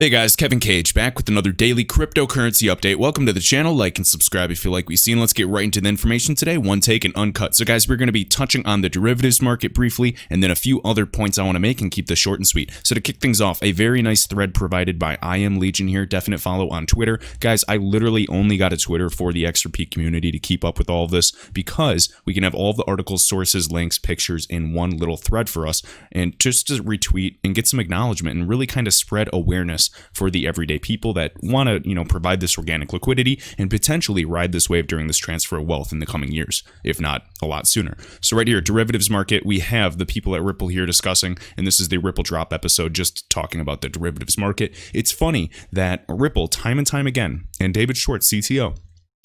Hey guys, Kevin Cage back with another daily cryptocurrency update. Welcome to the channel. Like and subscribe if you like what you've seen. Let's get right into the information today. One take and uncut. So guys, we're going to be touching on the derivatives market briefly and then a few other points I want to make and keep this short and sweet. So to kick things off, a very nice thread provided by I Am Legion here. Definite follow on Twitter. Guys, I literally only got a Twitter for the XRP community to keep up with all of this because we can have all the articles, sources, links, pictures in one little thread for us and just to retweet and get some acknowledgement and really kind of spread awareness for the everyday people that want to, provide this organic liquidity and potentially ride this wave during this transfer of wealth in the coming years, if not a lot sooner. So right here, derivatives market, we have the people at Ripple here discussing, and this is the Ripple Drop episode just talking about the derivatives market. It's funny that Ripple, time and time again, and David Schwartz, CTO,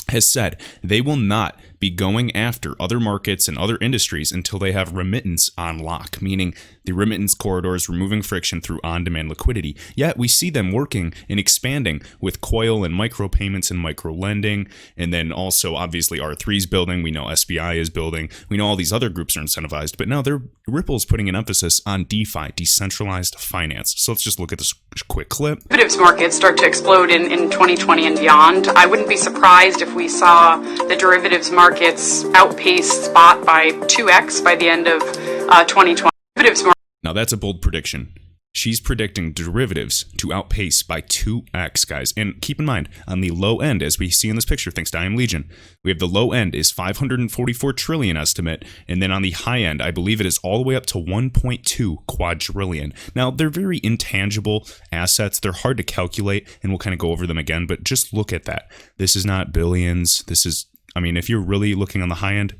has said they will not be going after other markets and other industries until they have remittance on lock, meaning the remittance corridors removing friction through on-demand liquidity. Yet we see them working and expanding with Coil and micropayments and micro-lending, and then also obviously R3 is building, we know SBI is building, we know all these other groups are incentivized, but now Ripple's putting an emphasis on DeFi, decentralized finance. So let's just look at this quick clip. Derivatives markets start to explode in 2020 and beyond. I wouldn't be surprised if we saw the derivatives markets outpace spot by 2x by the end of 2020. Now that's a bold prediction. She's predicting derivatives to outpace by 2x, guys. And keep in mind, on the low end, as we see in this picture, thanks to I Am Legion, we have the low end is 544 trillion estimate. And then on the high end, I believe it is all the way up to 1.2 quadrillion. Now, they're very intangible assets. They're hard to calculate, and we'll kind of go over them again. But just look at that. This is not billions. This is, if you're really looking on the high end,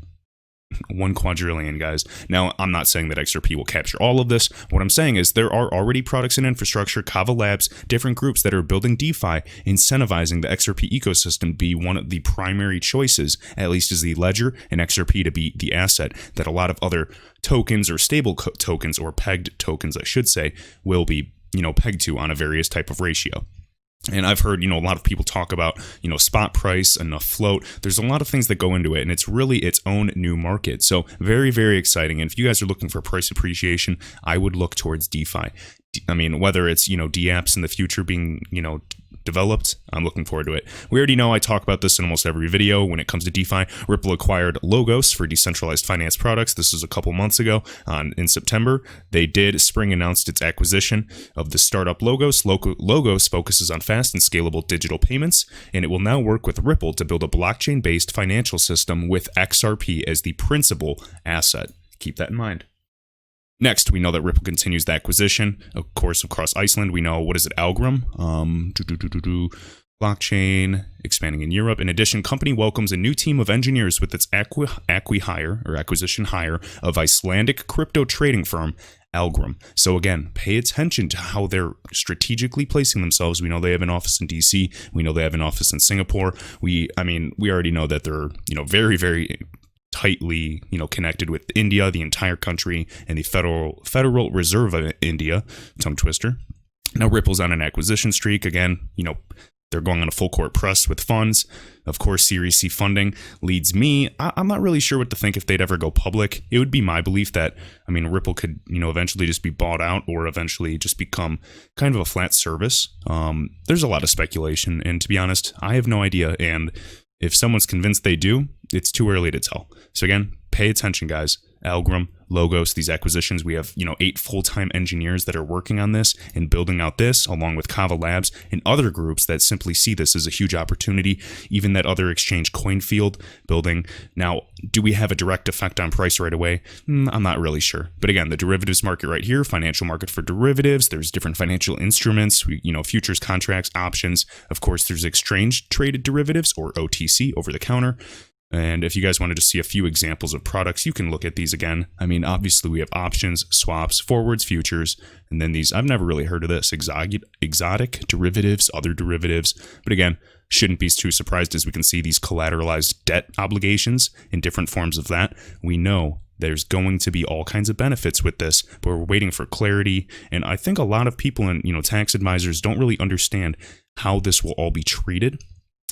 1 quadrillion, guys. Now, I'm not saying that XRP will capture all of this. What I'm saying is there are already products and infrastructure, Kava Labs, different groups that are building DeFi, incentivizing the XRP ecosystem be one of the primary choices, at least as the ledger, and XRP to be the asset that a lot of other tokens or stable tokens or pegged tokens, I should say, will be, pegged to on a various type of ratio. And I've heard, a lot of people talk about, spot price, enough float. There's a lot of things that go into it, and it's really its own new market. So very, very exciting. And if you guys are looking for price appreciation, I would look towards DeFi. Whether it's, dApps in the future being, developed, I'm looking forward to it. We already know I talk about this in almost every video. When it comes to DeFi, Ripple acquired Logos for decentralized finance products. This was a couple months ago in September. Spring announced its acquisition of the startup Logos. Logos focuses on fast and scalable digital payments, and it will now work with Ripple to build a blockchain-based financial system with XRP as the principal asset. Keep that in mind. Next, we know that Ripple continues the acquisition, of course, across Iceland. We know, Algorand? Blockchain, expanding in Europe. In addition, company welcomes a new team of engineers with its acquisition hire of Icelandic crypto trading firm, Algorand. So again, pay attention to how they're strategically placing themselves. We know they have an office in DC. We know they have an office in Singapore. We already know that they're, very, very tightly, connected with India, the entire country, and the Federal Reserve of India, tongue twister. Now Ripple's on an acquisition streak again. They're going on a full court press with funds. Of course, Series C funding leads me. I'm not really sure what to think if they'd ever go public. It would be my belief that, Ripple could, eventually just be bought out or eventually just become kind of a flat service. There's a lot of speculation, and to be honest, I have no idea. And if someone's convinced they do, it's too early to tell. So again, pay attention, guys. Algorand, Logos, these acquisitions. We have, 8 full-time engineers that are working on this and building out this, along with Kava Labs and other groups that simply see this as a huge opportunity. Even that other exchange, Coinfield, building. Now, do we have a direct effect on price right away? I'm not really sure. But again, the derivatives market right here, financial market for derivatives. There's different financial instruments, futures, contracts, options. Of course, there's exchange-traded derivatives, or OTC, over-the-counter. And if you guys wanted to see a few examples of products, you can look at these again. Obviously we have options, swaps, forwards, futures, and then these, I've never really heard of this, exotic derivatives, other derivatives. But again, shouldn't be too surprised as we can see these collateralized debt obligations in different forms of that. We know there's going to be all kinds of benefits with this, but we're waiting for clarity. And I think a lot of people and, tax advisors don't really understand how this will all be treated.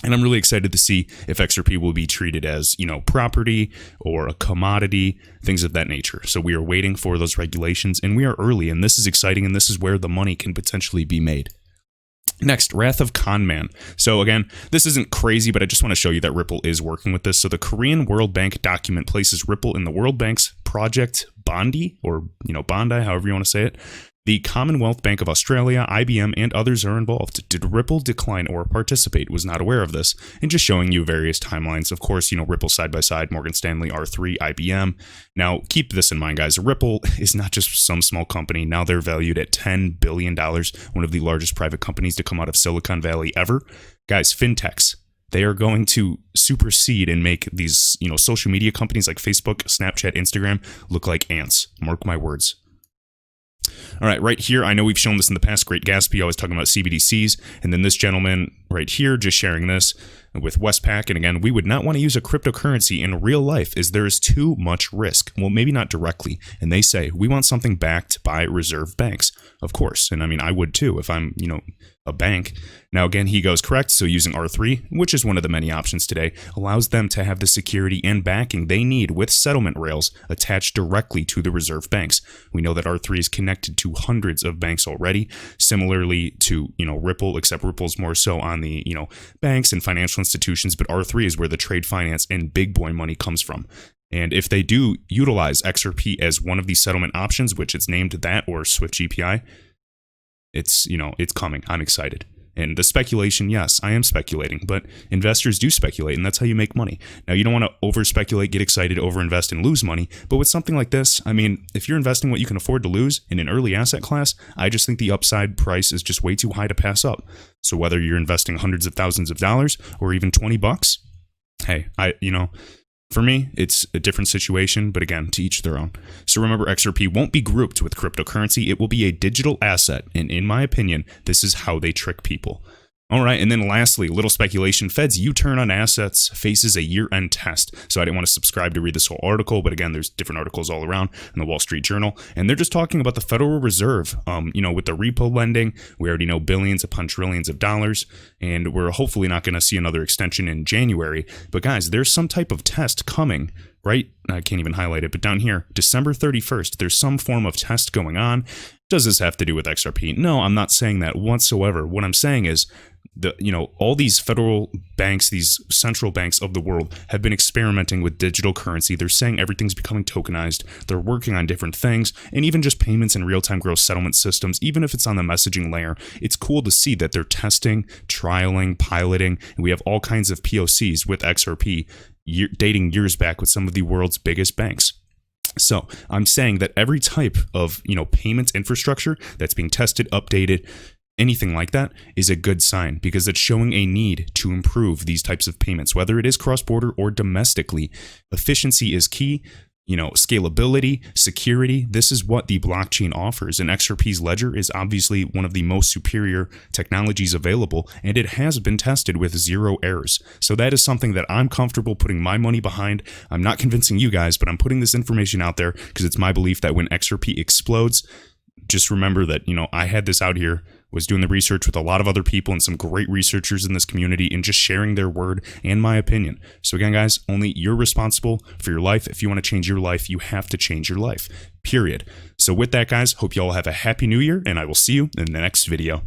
And I'm really excited to see if XRP will be treated as, property or a commodity, things of that nature. So we are waiting for those regulations, and we are early, and this is exciting, and this is where the money can potentially be made. Next, Wrath of Conman. So again, this isn't crazy, but I just want to show you that Ripple is working with this. So the Korean World Bank document places Ripple in the World Bank's Project Bondi, or Bondi, however you want to say it. The Commonwealth Bank of Australia, IBM, and others are involved. Did Ripple decline or participate? Was not aware of this. And just showing you various timelines. Of course, Ripple side by side, Morgan Stanley, R3, IBM. Now, keep this in mind, guys. Ripple is not just some small company. Now they're valued at $10 billion, one of the largest private companies to come out of Silicon Valley ever. Guys, fintechs. They are going to supersede and make these, social media companies like Facebook, Snapchat, Instagram look like ants. Mark my words. All right, right here, I know we've shown this in the past. Great Gatsby, always talking about CBDCs. And then this gentleman right here, just sharing this with Westpac. And again, we would not want to use a cryptocurrency in real life as there is too much risk. Well, maybe not directly. And they say, we want something backed by reserve banks. Of course. And I mean, I would too if I'm, a bank. Now, again, he goes correct. So using R3, which is one of the many options today, allows them to have the security and backing they need with settlement rails attached directly to the reserve banks. We know that R3 is connected to hundreds of banks already, similarly to, Ripple, except Ripple's more so on the, banks and financial institutions, but R3 is where the trade finance and big boy money comes from. And if they do utilize XRP as one of these settlement options, which it's named that or Swift GPI, it's coming. I'm excited. And the speculation, yes, I am speculating, but investors do speculate, and that's how you make money. Now, you don't want to over-speculate, get excited, over-invest, and lose money, but with something like this, I mean, if you're investing what you can afford to lose in an early asset class, I just think the upside price is just way too high to pass up. So whether you're investing hundreds of thousands of dollars or even $20, hey, for me, it's a different situation, but again, to each their own. So remember, XRP won't be grouped with cryptocurrency. It will be a digital asset. And in my opinion, this is how they trick people. All right, and then lastly, little speculation. Fed's U-turn on assets faces a year-end test. So I didn't want to subscribe to read this whole article, but again, there's different articles all around in the Wall Street Journal, and they're just talking about the Federal Reserve. With the repo lending, we already know billions upon trillions of dollars, and we're hopefully not going to see another extension in January. But guys, there's some type of test coming, right? I can't even highlight it, but down here, December 31st, there's some form of test going on. Does this have to do with XRP? No, I'm not saying that whatsoever. What I'm saying is, all these federal banks, these central banks of the world have been experimenting with digital currency. They're saying everything's becoming tokenized. They're working on different things, and even just payments and real-time gross settlement systems, even if it's on the messaging layer, it's cool to see that they're testing, trialing, piloting, and we have all kinds of POCs with XRP dating years back with some of the world's biggest banks. So I'm saying that every type of, payments infrastructure that's being tested, updated, anything like that is a good sign because it's showing a need to improve these types of payments, whether it is cross-border or domestically. Efficiency is key. Scalability, security, this is what the blockchain offers. And XRP's ledger is obviously one of the most superior technologies available, and it has been tested with 0 errors. So that is something that I'm comfortable putting my money behind. I'm not convincing you guys, but I'm putting this information out there because it's my belief that when XRP explodes, just remember that, I had this out here, was doing the research with a lot of other people and some great researchers in this community and just sharing their word and my opinion. So again, guys, only you're responsible for your life. If you want to change your life, you have to change your life, period. So with that, guys, hope you all have a happy new year, and I will see you in the next video.